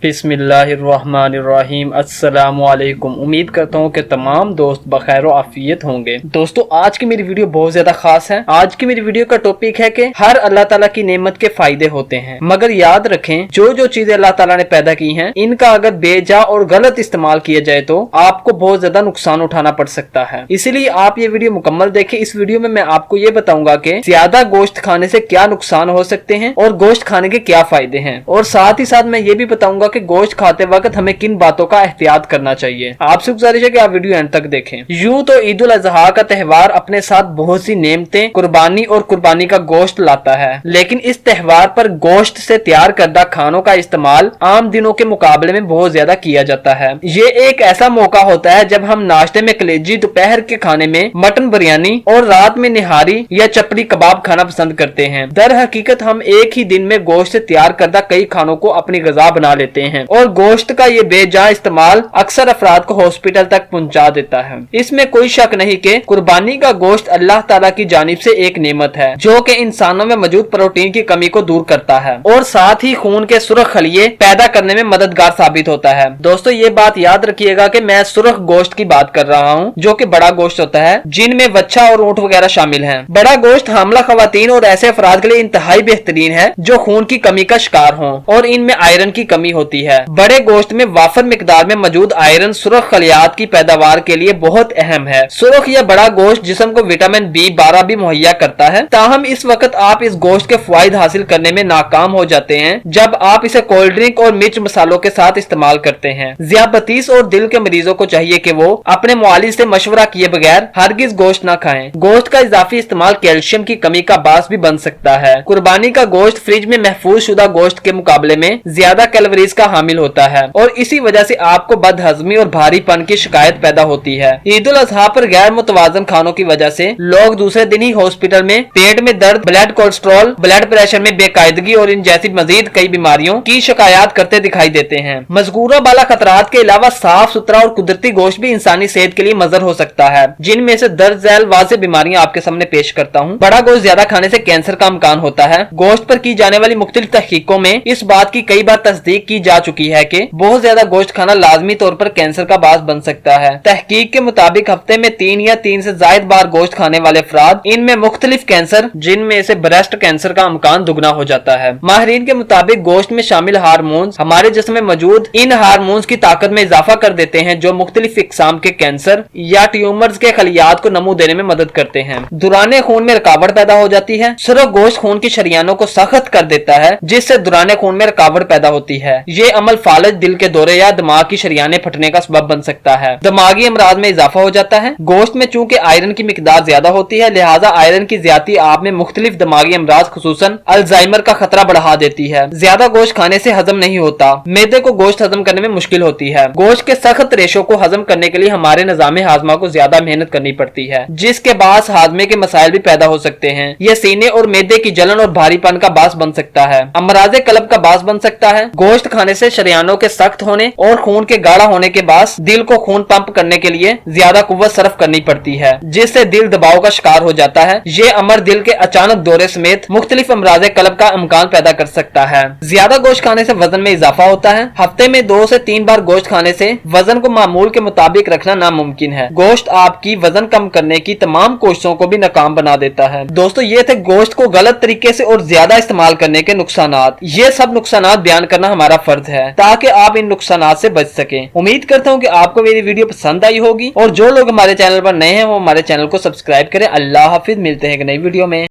بسم اللہ الرحمن الرحیم۔ السلام علیکم۔ امید کرتا ہوں کہ تمام دوست بخیر و عافیت ہوں گے۔ دوستو آج کی میری ویڈیو بہت زیادہ خاص ہے۔ آج کی میری ویڈیو کا ٹاپک ہے کہ ہر اللہ تعالیٰ کی نعمت کے فائدے ہوتے ہیں، مگر یاد رکھیں جو چیزیں اللہ تعالیٰ نے پیدا کی ہیں ان کا اگر بے جا اور غلط استعمال کیا جائے تو آپ کو بہت زیادہ نقصان اٹھانا پڑ سکتا ہے۔ اسی لیے آپ یہ ویڈیو مکمل دیکھیں۔ اس ویڈیو میں آپ کو یہ بتاؤں گا کہ زیادہ گوشت کھانے سے کیا نقصان ہو سکتے ہیں اور گوشت کھانے کے کیا فائدے ہیں، اور ساتھ ہی ساتھ میں یہ بھی بتاؤں گا کہ گوشت کھاتے وقت ہمیں کن باتوں کا احتیاط کرنا چاہیے۔ آپ سے گزارش ہے کہ آپ ویڈیو اینڈ تک دیکھیں۔ یوں تو عید الاضحیٰ کا تہوار اپنے ساتھ بہت سی نعمتیں، قربانی اور قربانی کا گوشت لاتا ہے، لیکن اس تہوار پر گوشت سے تیار کردہ کھانوں کا استعمال عام دنوں کے مقابلے میں بہت زیادہ کیا جاتا ہے۔ یہ ایک ایسا موقع ہوتا ہے جب ہم ناشتے میں کلیجی، دوپہر کے کھانے میں مٹن بریانی اور رات میں نہاری یا چپڑی کباب کھانا پسند کرتے ہیں۔ در حقیقت ہم ایک ہی دن میں گوشت سے تیار کردہ کئی کھانوں کو اپنی غذا بنا لیتے ہیں، اور گوشت کا یہ بے جا استعمال اکثر افراد کو ہاسپٹل تک پہنچا دیتا ہے۔ اس میں کوئی شک نہیں کہ قربانی کا گوشت اللہ تعالیٰ کی جانب سے ایک نعمت ہے جو کہ انسانوں میں موجود پروٹین کی کمی کو دور کرتا ہے اور ساتھ ہی خون کے سرخ خلیے پیدا کرنے میں مددگار ثابت ہوتا ہے۔ دوستو یہ بات یاد رکھیے گا کہ میں سرخ گوشت کی بات کر رہا ہوں جو کہ بڑا گوشت ہوتا ہے، جن میں وچھا اور اونٹ وغیرہ شامل ہیں۔ بڑا گوشت حاملہ خواتین اور ایسے افراد کے لیے انتہائی بہترین ہے جو خون کی کمی کا شکار ہوں اور ان میں آئرن کی کمی ہوتی ہے۔ بڑے گوشت میں وافر مقدار میں موجود آئرن سرخ خلیات کی پیداوار کے لیے بہت اہم ہے۔ سرخ یا بڑا گوشت جسم کو وٹامن B12 بھی مہیا کرتا ہے، تاہم اس وقت آپ اس گوشت کے فوائد حاصل کرنے میں ناکام ہو جاتے ہیں جب آپ اسے کولڈ ڈرنک اور مرچ مسالوں کے ساتھ استعمال کرتے ہیں۔ ذیابیطس اور دل کے مریضوں کو چاہیے کہ وہ اپنے معالج سے مشورہ کیے بغیر ہرگز گوشت نہ کھائیں۔ گوشت کا اضافی استعمال کیلشیم کی کمی کا باعث بھی بن سکتا ہے۔ قربانی کا گوشت فریج میں محفوظ شدہ گوشت کے مقابلے میں زیادہ کیلوریز کا حامل ہوتا ہے اور اسی وجہ سے آپ کو بد ہضمی اور بھاری پن کی شکایت پیدا ہوتی ہے۔ عید الاضحیٰ پر غیر متوازن کھانوں کی وجہ سے لوگ دوسرے دن ہی ہاسپٹل میں پیٹ میں درد، بلڈ کولیسٹرول، بلڈ پریشر میں بے قاعدگی اور ان جیسی مزید کئی بیماریوں کی شکایات کرتے دکھائی دیتے ہیں۔ مذکورہ بالا خطرات کے علاوہ صاف ستھرا اور قدرتی گوشت بھی انسانی صحت کے لیے مضر ہو سکتا ہے، جن میں سے درج ذیل واضح بیماریاں آپ کے سامنے پیش کرتا ہوں۔ بڑا گوشت زیادہ کھانے سے کینسر کا امکان ہوتا ہے۔ گوشت پر کی جانے والی مختلف تحقیقوں میں اس بات کی کئی بار تصدیق کی جا چکی ہے کہ بہت زیادہ گوشت کھانا لازمی طور پر کینسر کا باعث بن سکتا ہے۔ تحقیق کے مطابق ہفتے میں 3 یا 3 سے زائد بار گوشت کھانے والے افراد ان میں مختلف کینسر، جن میں سے بریسٹ کینسر کا امکان دگنا ہو جاتا ہے۔ ماہرین کے مطابق گوشت میں شامل ہارمونز ہمارے جسم میں موجود ان ہارمونز کی طاقت میں اضافہ کر دیتے ہیں جو مختلف اقسام کے کینسر یا ٹیومرز کے خلیات کو نمو دینے میں مدد کرتے ہیں۔ دوران خون میں رکاوٹ پیدا ہو جاتی ہے۔ سرخ گوشت خون کی شریانوں کو سخت کر دیتا ہے جس سے دوران خون میں رکاوٹ پیدا ہوتی ہے۔ یہ عمل فالج، دل کے دورے یا دماغ کی شریانیں پھٹنے کا سبب بن سکتا ہے۔ دماغی امراض میں اضافہ ہو جاتا ہے۔ گوشت میں چونکہ آئرن کی مقدار زیادہ ہوتی ہے، لہٰذا آئرن کی زیادتی آپ میں مختلف دماغی امراض خصوصاً الزائمر کا خطرہ بڑھا دیتی ہے۔ زیادہ گوشت کھانے سے ہضم نہیں ہوتا۔ معدے کو گوشت ہضم کرنے میں مشکل ہوتی ہے۔ گوشت کے سخت ریشوں کو ہضم کرنے کے لیے ہمارے نظام ہاضمہ کو زیادہ محنت کرنی پڑتی ہے، جس کے باعث ہاضمے کے مسائل بھی پیدا ہو سکتے ہیں۔ یہ سینے اور معدے کی جلن اور بھاری پن کا باعث بن سکتا ہے۔ امراض قلب کا باعث بن سکتا ہے۔ گوشت کھانے سے شریانوں کے سخت ہونے اور خون کے گاڑھا ہونے کے باعث دل کو خون پمپ کرنے کے لیے زیادہ قوت صرف کرنی پڑتی ہے، جس سے دل دباؤ کا شکار ہو جاتا ہے۔ یہ امر دل کے اچانک دورے سمیت مختلف امراض قلب کا امکان پیدا کر سکتا ہے۔ زیادہ گوشت کھانے سے وزن میں اضافہ ہوتا ہے۔ ہفتے میں 2 سے 3 بار گوشت کھانے سے وزن کو معمول کے مطابق رکھنا ناممکن ہے۔ گوشت آپ کی وزن کم کرنے کی تمام کوششوں کو بھی ناکام بنا دیتا ہے۔ دوستو یہ تھے گوشت کو غلط طریقے سے اور زیادہ استعمال کرنے کے نقصانات۔ یہ سب نقصانات بیان کرنا ہمارا فرض ہے تاکہ آپ ان نقصانات سے بچ سکیں۔ امید کرتا ہوں کہ آپ کو میری ویڈیو پسند آئی ہوگی، اور جو لوگ ہمارے چینل پر نئے ہیں وہ ہمارے چینل کو سبسکرائب کریں۔ اللہ حافظ، ملتے ہیں ایک نئی ویڈیو میں۔